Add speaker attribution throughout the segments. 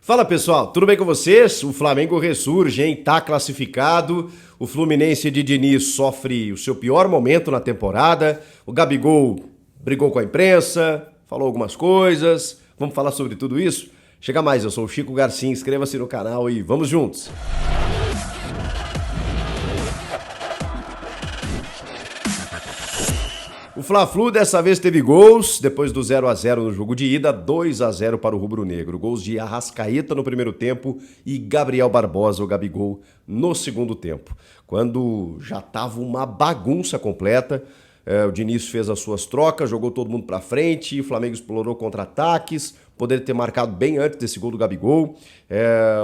Speaker 1: Fala pessoal, tudo bem com vocês? O Flamengo ressurge, hein? Tá classificado. O Fluminense de Diniz sofre o seu pior momento na temporada. O Gabigol brigou com a imprensa, falou algumas coisas. Vamos falar sobre tudo isso? Chega mais, eu sou o Chico Garcia, inscreva-se no canal e vamos juntos! O Fla-Flu dessa vez teve gols, depois do 0-0 no jogo de ida, 2-0 para o rubro-negro. Gols de Arrascaeta no primeiro tempo e Gabriel Barbosa, o Gabigol, no segundo tempo. Quando já estava uma bagunça completa, o Diniz fez as suas trocas, jogou todo mundo para frente, o Flamengo explorou contra-ataques, poderia ter marcado bem antes desse gol do Gabigol.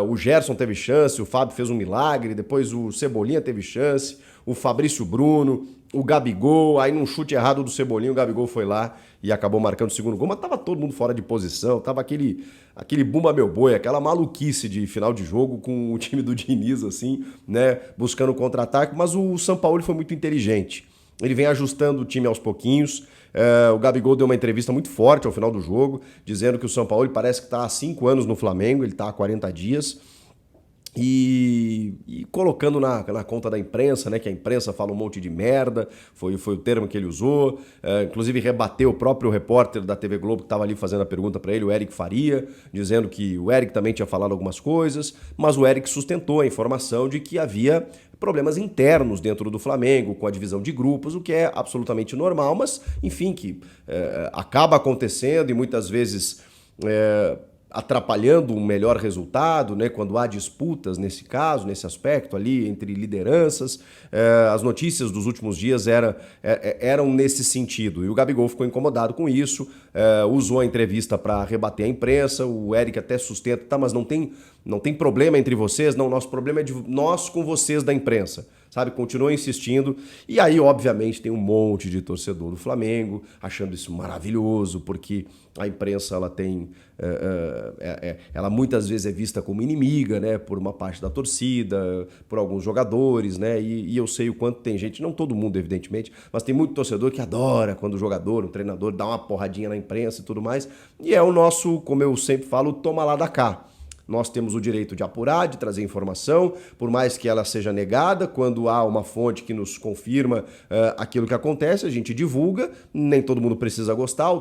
Speaker 1: O Gerson teve chance, o Fábio fez um milagre, depois o Cebolinha teve chance, o Fabrício Bruno, o Gabigol, aí num chute errado do Cebolinha, o Gabigol foi lá e acabou marcando o segundo gol, mas tava todo mundo fora de posição, tava aquele bumba meu boi, aquela maluquice de final de jogo com o time do Diniz, assim, né, buscando contra-ataque, mas o Sampaoli foi muito inteligente. Ele vem ajustando o time aos pouquinhos. O Gabigol deu uma entrevista muito forte ao final do jogo, dizendo que o Sampaoli parece que está há 5 anos no Flamengo, ele está há 40 dias. E colocando na conta da imprensa, né, que a imprensa fala um monte de merda, foi o termo que ele usou, inclusive rebateu o próprio repórter da TV Globo que estava ali fazendo a pergunta para ele, o Eric Faria, dizendo que o Eric também tinha falado algumas coisas, mas o Eric sustentou a informação de que havia problemas internos dentro do Flamengo, com a divisão de grupos, o que é absolutamente normal, mas enfim, que acaba acontecendo e muitas vezes atrapalhando um melhor resultado, né, quando há disputas nesse caso, nesse aspecto ali, entre lideranças. As notícias dos últimos dias eram nesse sentido, e o Gabigol ficou incomodado com isso, usou a entrevista para rebater a imprensa, o Eric até sustenta, tá, mas não tem problema entre vocês, não, nosso problema é de nós com vocês da imprensa. Sabe, continua insistindo, e aí obviamente tem um monte de torcedor do Flamengo achando isso maravilhoso, porque a imprensa ela muitas vezes é vista como inimiga, né, por uma parte da torcida, por alguns jogadores, né, e eu sei o quanto tem gente, não todo mundo evidentemente, mas tem muito torcedor que adora quando o jogador, o treinador dá uma porradinha na imprensa e tudo mais, e é o nosso, como eu sempre falo, toma lá da cá. Nós temos o direito de apurar, de trazer informação, por mais que ela seja negada, quando há uma fonte que nos confirma aquilo que acontece, a gente divulga, nem todo mundo precisa gostar,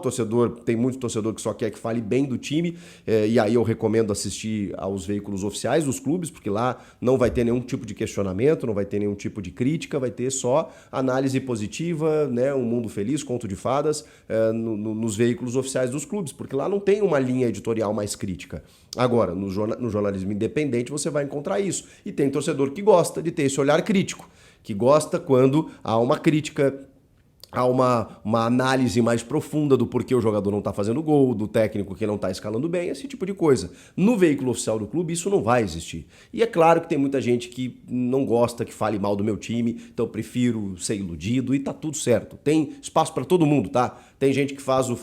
Speaker 1: tem muito torcedor que só quer que fale bem do time, e aí eu recomendo assistir aos veículos oficiais dos clubes, porque lá não vai ter nenhum tipo de questionamento, não vai ter nenhum tipo de crítica, vai ter só análise positiva, né, um mundo feliz, conto de fadas, nos veículos oficiais dos clubes, porque lá não tem uma linha editorial mais crítica. Agora, no jornalismo independente você vai encontrar isso. E tem torcedor que gosta de ter esse olhar crítico, que gosta quando há uma crítica, há uma análise mais profunda do porquê o jogador não está fazendo gol, do técnico que não está escalando bem, esse tipo de coisa. No veículo oficial do clube isso não vai existir. E é claro que tem muita gente que não gosta que fale mal do meu time, então eu prefiro ser iludido e tá tudo certo. Tem espaço para todo mundo, tá? Tem gente que faz o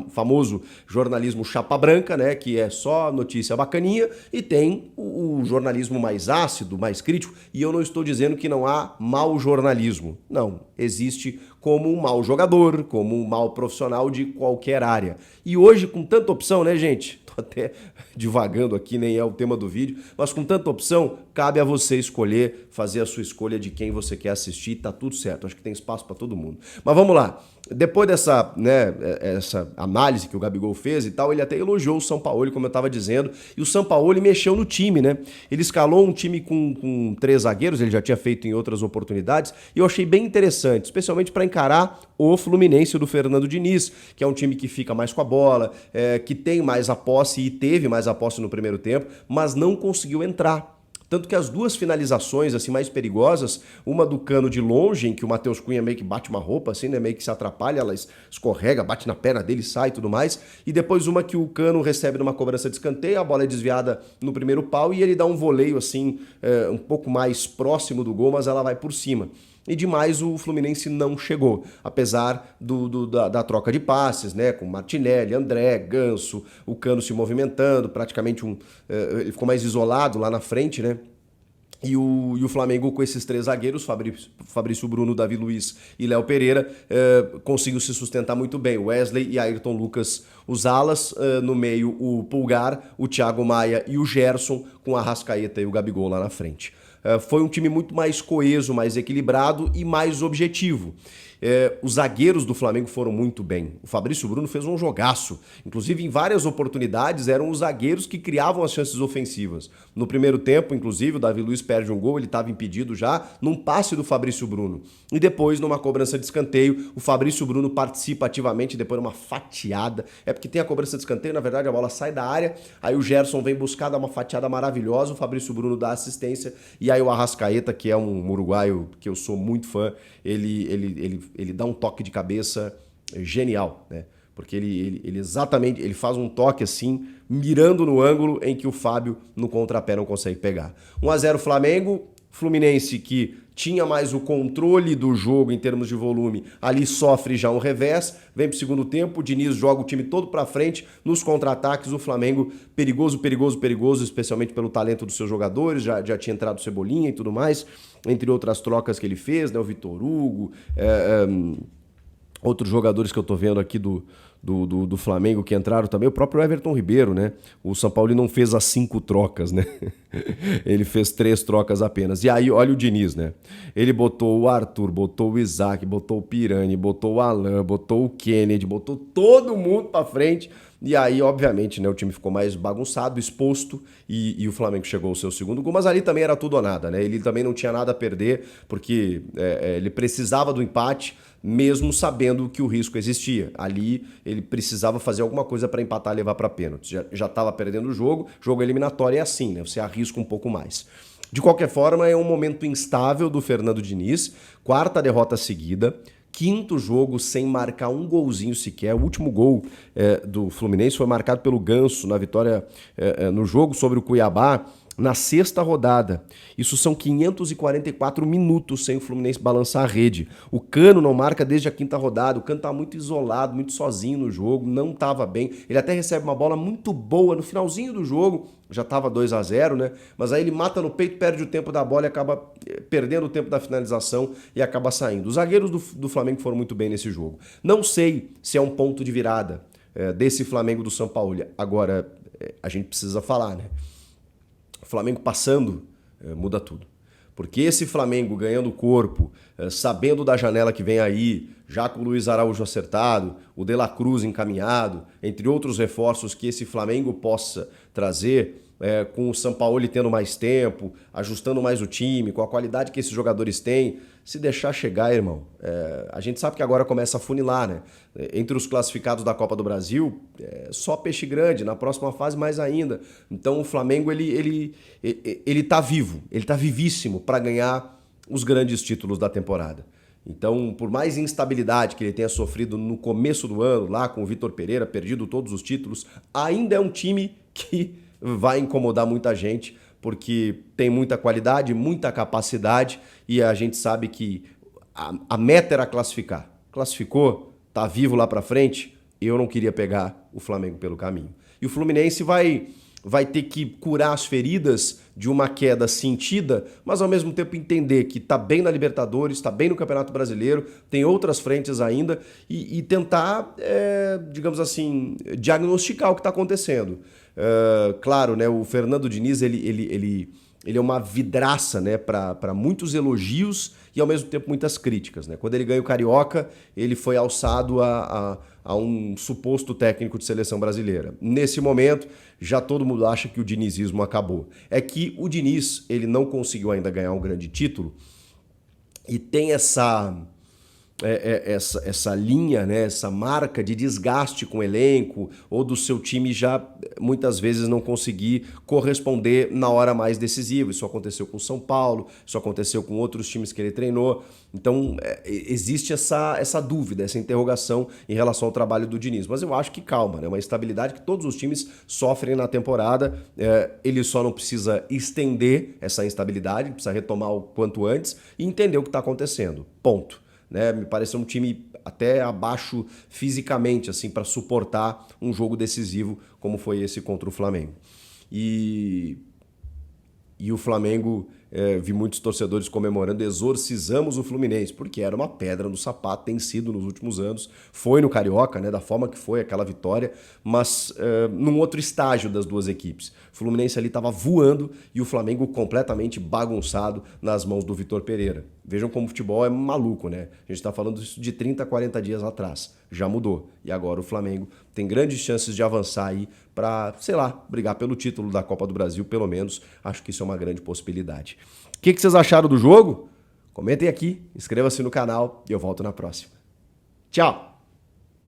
Speaker 1: famoso jornalismo chapa branca, né, que é só notícia bacaninha, e tem o jornalismo mais ácido, mais crítico, e eu não estou dizendo que não há mau jornalismo. Não, existe como um mau jogador, como um mau profissional de qualquer área. E hoje, com tanta opção, né, gente? Tô até divagando aqui, nem é o tema do vídeo, mas com tanta opção, cabe a você escolher, fazer a sua escolha de quem você quer assistir, tá tudo certo. Acho que tem espaço para todo mundo. Mas vamos lá. Depois dessa, né, essa análise que o Gabigol fez e tal, ele até elogiou o Sampaoli, como eu estava dizendo, e o Sampaoli mexeu no time, né? Ele escalou um time com 3 zagueiros, ele já tinha feito em outras oportunidades, e eu achei bem interessante, especialmente para encarar o Fluminense do Fernando Diniz, que é um time que fica mais com a bola, que tem mais a posse e teve mais a posse no primeiro tempo, mas não conseguiu entrar. Tanto que as duas finalizações assim mais perigosas, uma do Cano de longe, em que o Matheus Cunha meio que bate uma roupa, assim, né, meio que se atrapalha, ela escorrega, bate na perna dele, sai e tudo mais, e depois uma que o Cano recebe numa cobrança de escanteio, a bola é desviada no primeiro pau e ele dá um voleio assim, um pouco mais próximo do gol, mas ela vai por cima. E demais o Fluminense não chegou, apesar da troca de passes, né, com Martinelli, André, Ganso, o Cano se movimentando, praticamente ele ficou mais isolado lá na frente, né? E o Flamengo, com esses três zagueiros, Fabrício Bruno, Davi Luiz e Léo Pereira, conseguiu se sustentar muito bem. Wesley e Ayrton Lucas, os alas, no meio o Pulgar, o Thiago Maia e o Gerson, com a Arrascaeta e o Gabigol lá na frente. Foi um time muito mais coeso, mais equilibrado e mais objetivo. Os zagueiros do Flamengo foram muito bem. O Fabrício Bruno fez um jogaço. Inclusive, em várias oportunidades, eram os zagueiros que criavam as chances ofensivas. No primeiro tempo, inclusive, o Davi Luiz perde um gol, ele estava impedido já, num passe do Fabrício Bruno. E depois, numa cobrança de escanteio, o Fabrício Bruno participa ativamente, depois uma fatiada. É porque tem a cobrança de escanteio, na verdade, a bola sai da área, aí o Gerson vem buscar, dá uma fatiada maravilhosa, o Fabrício Bruno dá assistência, e aí o Arrascaeta, que é um uruguaio que eu sou muito fã, ele dá um toque de cabeça genial, né? Porque ele exatamente, ele faz um toque assim, mirando no ângulo em que o Fábio no contrapé não consegue pegar. 1-0 Flamengo, Fluminense que tinha mais o controle do jogo em termos de volume, ali sofre já um revés, vem pro segundo tempo, o Diniz joga o time todo pra frente, nos contra-ataques o Flamengo perigoso, especialmente pelo talento dos seus jogadores, já tinha entrado o Cebolinha e tudo mais, entre outras trocas que ele fez, né, o Vitor Hugo, outros jogadores que eu tô vendo aqui do Flamengo que entraram também, o próprio Everton Ribeiro, né? O São Paulo não fez as 5 trocas, né? Ele fez 3 trocas apenas. E aí, olha o Diniz, né? Ele botou o Arthur, botou o Isaac, botou o Pirani, botou o Alan, botou o Kennedy, botou todo mundo pra frente. E aí, obviamente, né, o time ficou mais bagunçado, exposto, e o Flamengo chegou ao seu segundo gol, mas ali também era tudo ou nada, né? Ele também não tinha nada a perder, porque ele precisava do empate, mesmo sabendo que o risco existia. Ali ele precisava fazer alguma coisa para empatar e levar para pênalti. Já estava perdendo o jogo eliminatório é assim, né? Você arrisca um pouco mais. De qualquer forma, é um momento instável do Fernando Diniz, 4ª derrota seguida, 5º jogo sem marcar um golzinho sequer. O último gol do Fluminense foi marcado pelo Ganso na vitória no jogo sobre o Cuiabá, na 6ª rodada. Isso são 544 minutos sem o Fluminense balançar a rede. O Cano não marca desde a 5ª rodada. O Cano tá muito isolado, muito sozinho no jogo, não tava bem. Ele até recebe uma bola muito boa no finalzinho do jogo, já tava 2-0, né? Mas aí ele mata no peito, perde o tempo da bola e acaba perdendo o tempo da finalização e acaba saindo. Os zagueiros do Flamengo foram muito bem nesse jogo. Não sei se é um ponto de virada desse Flamengo do São Paulo. Agora, a gente precisa falar, né? O Flamengo passando muda tudo. Porque esse Flamengo ganhando corpo, sabendo da janela que vem aí, já com o Luiz Araújo acertado, o De La Cruz encaminhado, entre outros reforços que esse Flamengo possa trazer, com o Sampaoli tendo mais tempo, ajustando mais o time, com a qualidade que esses jogadores têm, se deixar chegar, irmão, a gente sabe que agora começa a funilar, né? Entre os classificados da Copa do Brasil, só peixe grande, na próxima fase mais ainda. Então o Flamengo, ele tá vivo, ele tá vivíssimo para ganhar os grandes títulos da temporada. Então, por mais instabilidade que ele tenha sofrido no começo do ano, lá com o Vitor Pereira, perdido todos os títulos, ainda é um time que vai incomodar muita gente, porque tem muita qualidade, muita capacidade, e a gente sabe que a meta era classificar. Classificou, tá vivo lá pra frente, eu não queria pegar o Flamengo pelo caminho. E o Fluminense vai ter que curar as feridas de uma queda sentida, mas ao mesmo tempo entender que tá bem na Libertadores, está bem no Campeonato Brasileiro, tem outras frentes ainda, e tentar, digamos assim, diagnosticar o que está acontecendo. Claro, né, o Fernando Diniz, ele é uma vidraça, né, para muitos elogios e ao mesmo tempo muitas críticas, né? Quando ele ganha o Carioca, ele foi alçado a um suposto técnico de seleção brasileira. Nesse momento, já todo mundo acha que o dinizismo acabou. É que o Diniz, ele não conseguiu ainda ganhar um grande título e tem essa linha, né, essa marca de desgaste com o elenco ou do seu time já muitas vezes não conseguir corresponder na hora mais decisiva. Isso aconteceu com o São Paulo, isso aconteceu com outros times que ele treinou. Então existe essa dúvida, essa interrogação em relação ao trabalho do Diniz. Mas eu acho que calma, né? Uma estabilidade que todos os times sofrem na temporada. Ele só não precisa estender essa instabilidade, precisa retomar o quanto antes e entender o que está acontecendo. Ponto. Né, me pareceu um time até abaixo fisicamente, assim, para suportar um jogo decisivo como foi esse contra o Flamengo. E o Flamengo Vi muitos torcedores comemorando, exorcizamos o Fluminense, porque era uma pedra no sapato, tem sido nos últimos anos. Foi no Carioca, né, da forma que foi aquela vitória, mas num outro estágio das duas equipes. O Fluminense ali estava voando e o Flamengo completamente bagunçado nas mãos do Vitor Pereira. Vejam como o futebol é maluco, né? A gente está falando isso de 30, 40 dias atrás. Já mudou. E agora o Flamengo tem grandes chances de avançar aí para, sei lá, brigar pelo título da Copa do Brasil, pelo menos. Acho que isso é uma grande possibilidade. O que vocês acharam do jogo? Comentem aqui, inscreva-se no canal e eu volto na próxima. Tchau!